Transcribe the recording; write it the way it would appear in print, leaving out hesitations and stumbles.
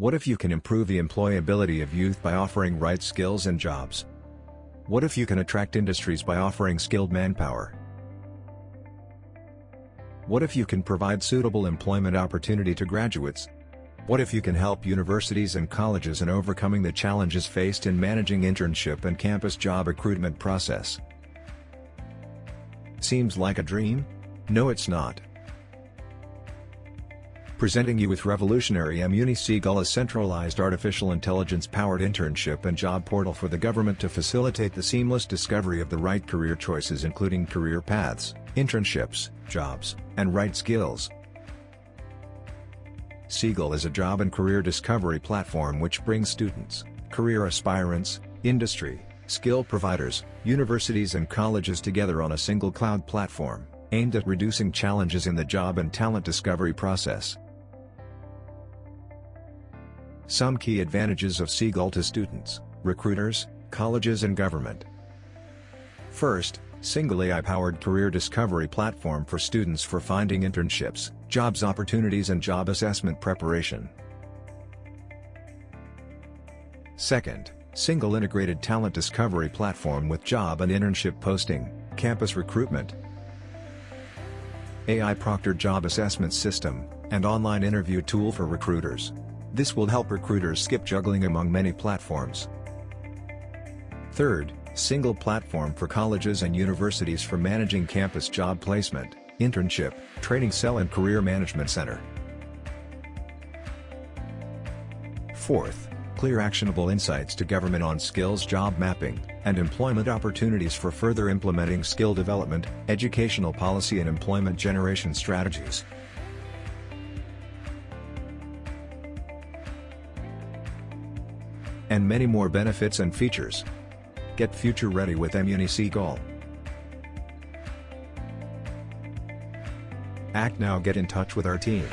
What if you can improve the employability of youth by offering right skills and jobs? What if you can attract industries by offering skilled manpower? What if you can provide suitable employment opportunity to graduates? What if you can help universities and colleges in overcoming the challenges faced in managing internship and campus job recruitment process? Seems like a dream? No, it's not. Presenting you with revolutionary mUni Seagull, a centralized artificial intelligence-powered internship and job portal for the government to facilitate the seamless discovery of the right career choices, including career paths, internships, jobs, and right skills. Seagull is a job and career discovery platform which brings students, career aspirants, industry, skill providers, universities and colleges together on a single cloud platform, aimed at reducing challenges in the job and talent discovery process. Some key advantages of Seagull to students, recruiters, colleges and government. First, single AI-powered career discovery platform for students for finding internships, jobs opportunities and job assessment preparation. Second, single integrated talent discovery platform with job and internship posting, campus recruitment, AI-proctored job assessment system, and online interview tool for recruiters. This will help recruiters skip juggling among many platforms. Third, single platform for colleges and universities for managing campus job placement, internship, training cell and career management center. Fourth, clear actionable insights to government on skills job mapping, and employment opportunities for further implementing skill development, educational policy and employment generation strategies. And many more benefits and features. Get future ready with mUni Seagull. Act now, get in touch with our team.